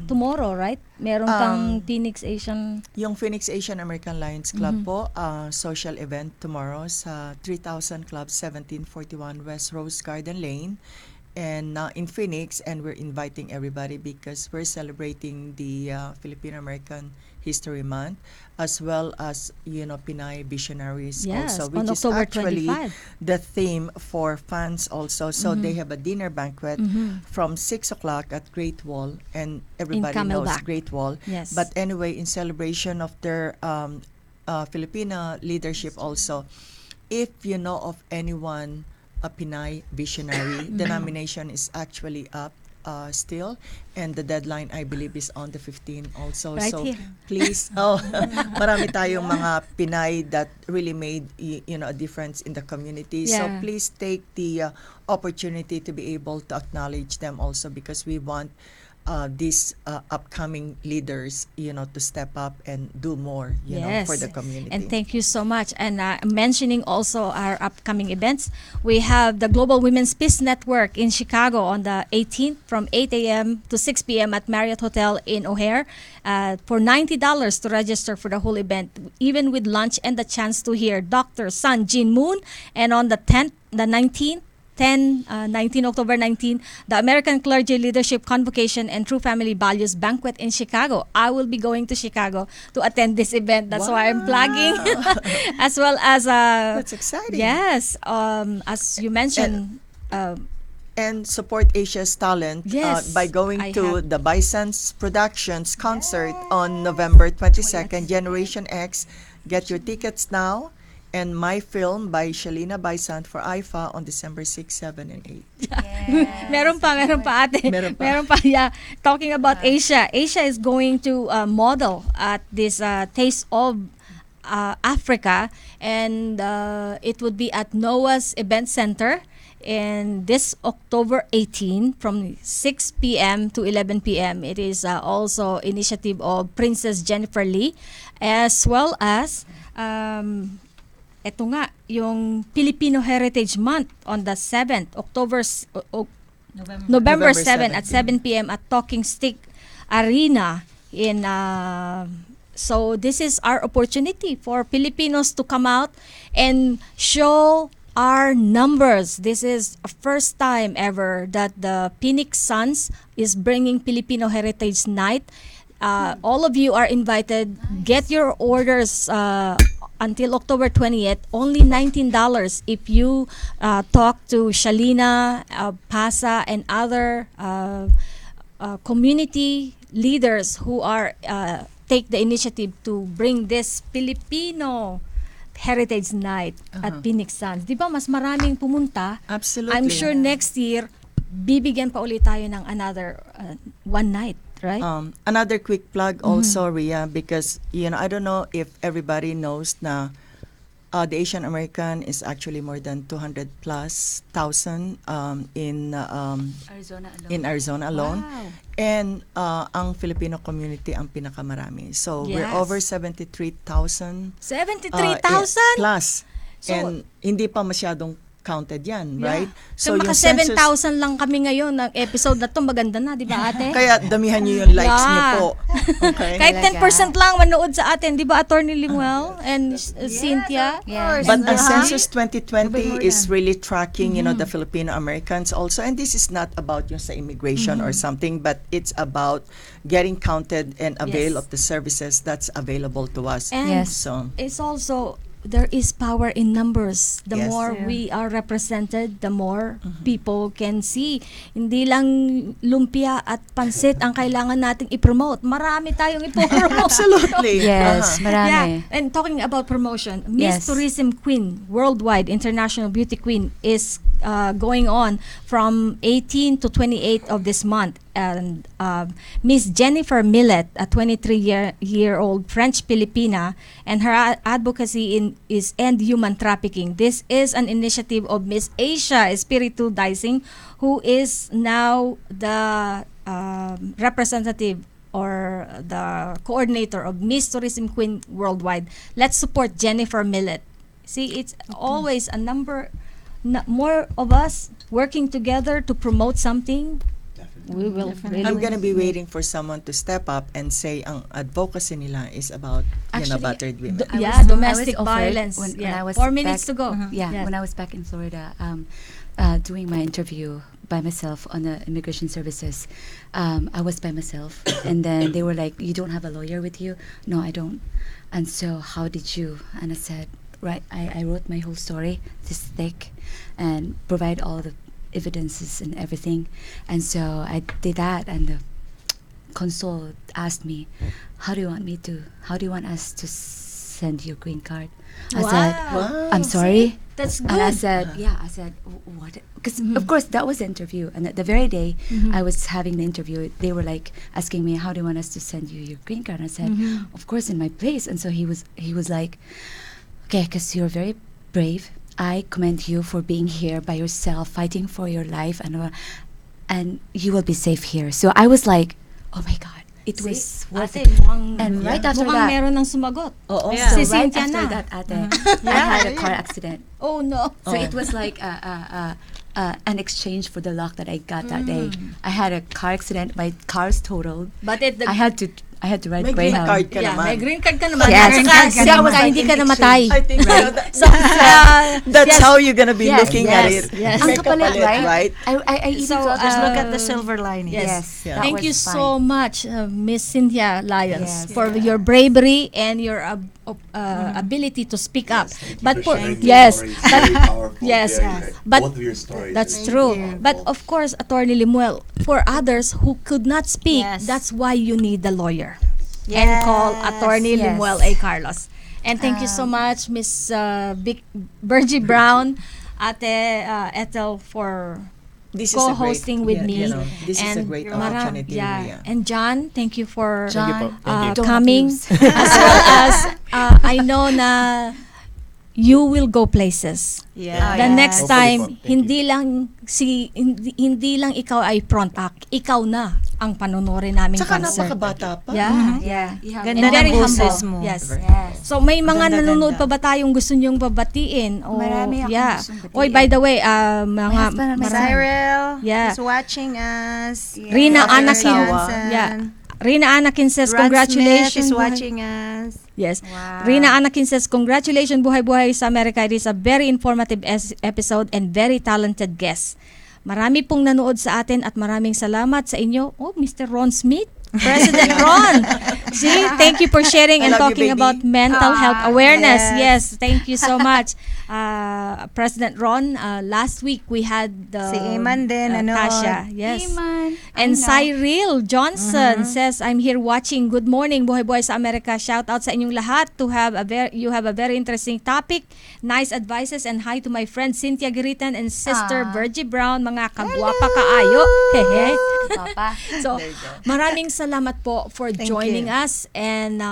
tomorrow, right? Meron kang Phoenix Asian... Yung Phoenix Asian American Lions Club po, social event tomorrow sa 3000 Club, 1741 West Rose Garden Lane. and in Phoenix, and we're inviting everybody because we're celebrating the Filipino American History Month, as well as Pinay Visionaries Yes, also, on which is October actually 25. the theme for fans also. So they have a dinner banquet from 6 o'clock at Great Wall, and everybody knows Camelback. Great Wall. Yes. But anyway, in celebration of their Filipino leadership also, if you know of anyone, a Pinay visionary, the nomination is actually up still, and the deadline, I believe, is on the 15th also. Right So here. please, marami tayong mga Pinay that really made a difference in the community. So Yeah. please take the opportunity to be able to acknowledge them also, because we want these upcoming leaders, to step up and do more, Yes. for the community. And thank you so much. And mentioning also our upcoming events, we have the Global Women's Peace Network in Chicago on the 18th from 8 a.m. to 6 p.m. at Marriott Hotel in O'Hare for $90 to register for the whole event, even with lunch and the chance to hear Dr. Sun Jin Moon. And on the 19 October 19, the American Clergy Leadership Convocation and True Family Values Banquet in Chicago. I will be going to Chicago to attend this event. That's why I'm plugging. As well as That's exciting. yes, as you mentioned, And support Asia's talent Yes, by going I to have- the Bison's Productions concert on November 22nd, Generation X. Get your tickets now. And My Film by Shalina Bison for IFA on December 6, 7, and 8. meron pa ate. Meron pa. Yeah. Talking about Asia is going to model at this Taste of Africa, and it would be at Noah's Event Center. And this October 18 from 6 p.m. to 11 p.m. It is also initiative of Princess Jennifer Lee, as well as eto nga, yung Filipino Heritage Month on the 7th, November 7 at 7 p.m. at Talking Stick Arena in so this is our opportunity for Filipinos to come out and show our numbers. This is a first time ever that the Phoenix Suns is bringing Filipino Heritage Night. All of you are invited. Get your orders until October 20th. Only $19 if you talk to Shalina, Pasa, and other community leaders who are take the initiative to bring this Filipino Heritage Night at Phoenix Suns. Di ba mas maraming pumunta? Absolutely. I'm sure next year, bibigyan pa ulit tayo ng another one night, right? Another quick plug also, Rhia, because I don't know if everybody knows na the Asian American is actually more than 200 plus thousand in Arizona alone. Wow. And ang Filipino community ang pinakamarami. So we're Yes. over 73,000 73,000? plus. So- And hindi pa masyadong counted yan, right? So maka 7,000 lang kami ngayon ng episode na to. Maganda na, di ba ate? Kaya damihan nyo yung likes nyo Yeah. po. Okay? Kahit 10% lang manood sa atin, di ba, Attorney Limuel and Cynthia? Yes. But ang Uh-huh. Census 2020 is really tracking, the Filipino Americans also. And this is not about yung sa immigration or something, but it's about getting counted and avail Yes. of the services that's available to us. And Yes. So, it's also, there is power in numbers. The Yes. more Yeah. we are represented, the more people can see. Hindi lang lumpia at pansit ang kailangan nating i-promote. Marami tayong i-promote. absolutely. Yes, marami. Yeah, and talking about promotion, Miss Yes. Tourism Queen, Worldwide International Beauty Queen is going on from 18 to 28 of this month. And Miss Jennifer Millet, a 23-year-old French Filipina, and her advocacy is end human trafficking. This is an initiative of Miss Asia Espiritu Dicing, who is now the representative or the coordinator of Miss Tourism Queen Worldwide. Let's support Jennifer Millet. See, it's always a number, more of us working together to promote something. We will really. I'm gonna be waiting for someone to step up and say ang advocacy nila is about Actually, battered women. Yeah, domestic I was offered violence. when Yeah. I was 4 minutes back- to go. Yeah, Yes. when I was back in Florida, doing my interview by myself on the immigration services. I was by myself, and then they were like, "You don't have a lawyer with you?" No, I don't. And so, how did you? And I said, "Right, I wrote my whole story this thick, and provide all the evidences and everything." And so I did that, and the consul asked me, "How do you want us to send you a green card?" I said, "I'm sorry." That's good. And I said, what? Because of course that was the interview, and the very day I was having the interview, they were like asking me, "How do you want us to send you your green card?" And I said, "Of course, in my place." And so he was like, "Okay, because you're very brave. I commend you for being here by yourself, fighting for your life, and you will be safe here." So I was like, "Oh my God." It was worth it. And right after mukhang that, meron ng sumagot. Yeah. so Si right Cynthia after na. that, ate, I had a car accident. Oh no. So it was like an exchange for the luck that I got that day. I had a car accident. My car's totaled. But I had to ride May green Greyhound. card ka yeah, naman. may green card ka naman. Yes. Green card ka That naman. was like Hindi in ka namatay. I think So, that's how you're gonna be looking at it. yes. Ang May kapalit, kapalit, right? I even So, thought Just there's look at the silver lining. Yes. Yeah. that Thank was you fine. so much, Miss Cynthia Yes. Lyons, for your bravery and your ability to speak up. But for yes, yes, but both of your stories. that's true. But of course, Attorney Limuel, for others who could not speak, Yes. that's why you need the lawyer. And call Attorney Yes. Limuel A. Carlos. And thank you so much, Miss Virgie Brown, Ate Ethel, for This co-hosting with me. This is a great opportunity. Rhia. And John, thank you for John, Thank you po. Thank you. don't coming. abuse. As well as I know na you will go places. Yeah. The next Hopefully time, po. Thank hindi lang ikaw ay front act, ikaw na ang panonorin naming Tsaka concert. napakabata pa. Yeah. Yeah. You have Ganda And very ng boses humble. mo. Yes. Yes. So may mga Ganda, nanonood ganda. pa ba tayong gusto nyong babatiin? O, Marami akong yeah. gustong batiin. Oy, by the way, My husband and my son. Cyril Yeah. is watching us. Rina After Anakin. asawa. Yeah. Rina Anakin says, Rod congratulations. Smith is Buhay." watching us. Yes. Wow. Rina Anakin says, congratulations, Buhay sa Amerika. It is a very informative episode and very talented guest. Marami pong nanood sa atin at maraming salamat sa inyo. Oh, Mr. Ron Smith. President Ron. See, thank you for sharing I and love you, talking baby. about mental health awareness. yes. Yes, thank you so much. President Ron, last week we had Si Eman din, ano? Tasha. Yes. Iman. And I know. Cyril Johnson says, I'm here watching. Good morning, Buhay sa Amerika. Shout out sa inyong lahat to have you have a very interesting topic. Nice advices and hi to my friend Cynthia Giritan and sister Virgie Brown. Mga kagwapa kaayo. Hehe. Papa. So, maraming salamat po for joining you. us and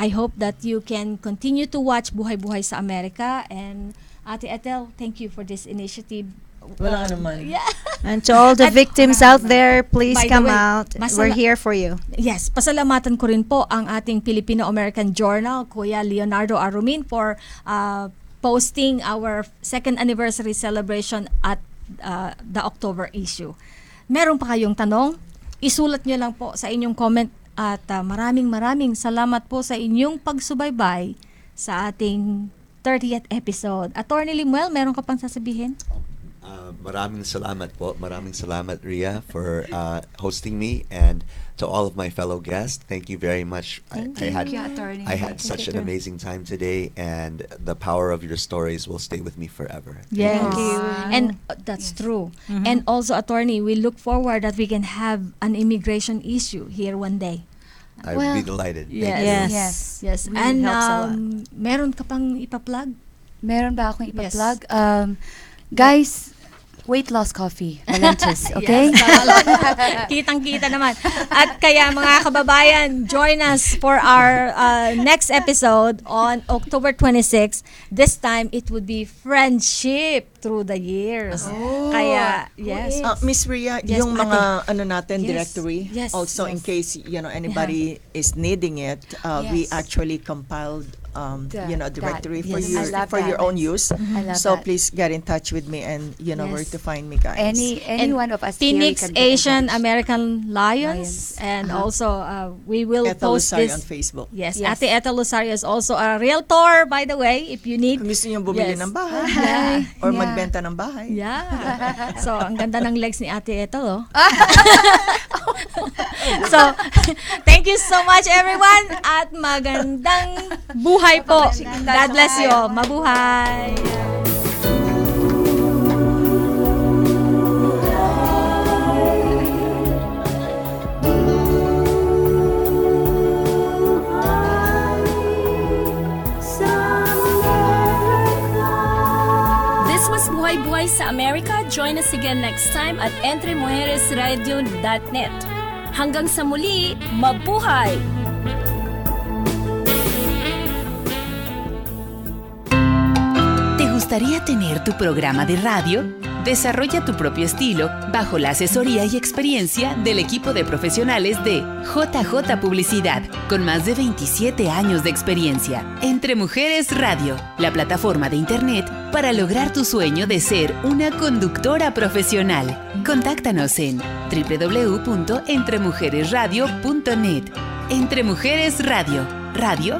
I hope that you can continue to watch Buhay sa Amerika and Ate Ethel, thank you for this initiative. Wala naman. Yeah. And to all the victims out there, please By the come way, out. We're here for you. Yes, pasalamatan ko rin po ang ating Filipino-American Journal, Kuya Leonardo Arumin, for posting our second anniversary celebration at the October issue. Meron pa kayong tanong? Isulat nyo lang po sa inyong comment at maraming salamat po sa inyong pagsubaybay sa ating 30th episode. Attorney Limuel, meron ka pang sasabihin? Maraming salamat po. Maraming salamat, Rhia, for hosting me, and to all of my fellow guests. Thank you very much. Thank you, Attorney. I had such an amazing time today, and the power of your stories will stay with me forever. Yes. Thank you. And that's true. And also, Attorney, we look forward that we can have an immigration issue here one day. I would be delighted. Thank you. Yes. Yes. Really And helps a lot. meron ka pang ipa-plug? Meron ba akong Yes. ipa-plug? Guys, weight loss coffee. Valentis, okay? Yes. Kitang-kita naman. At kaya mga kababayan, join us for our next episode on October 26. This time, it would be friendship through the years. Kaya, yes. Miss Rhia, Yes, yung ate. mga natin Yes. directory, Yes, also in yes. case anybody is needing it, we Yes. actually compiled directory for Yes. I love your that. own use. I love So that. please get in touch with me and you know where Yes. to find me, guys. Any And one of us here Phoenix can get in Asian touch. American Lions. Lions, and also we will Etta post Lusario this. on Facebook. Yes, Yes. Ate Etta Lusario is also a realtor, by the way, if you need. Kung gusto niyo bumili Yes. ng bahay Yeah. or Yeah. magbenta ng bahay. Yeah. So, ang ganda ng legs ni Ate Etta, oh. So, thank you so much everyone at magandang buhay po. God bless you all. Mabuhay. This was Buhay Buhay sa Amerika. Join us again next time at entremujeresradio.net. Hanggang sa muli, mabuhay! ¿Te gustaría tener tu programa de radio? Desarrolla tu propio estilo bajo la asesoría y experiencia del equipo de profesionales de JJ Publicidad, con más de 27 años de experiencia. Entre Mujeres Radio, la plataforma de internet para lograr tu sueño de ser una conductora profesional. Contáctanos en www.entremujeresradio.net. Entre Mujeres Radio. Radio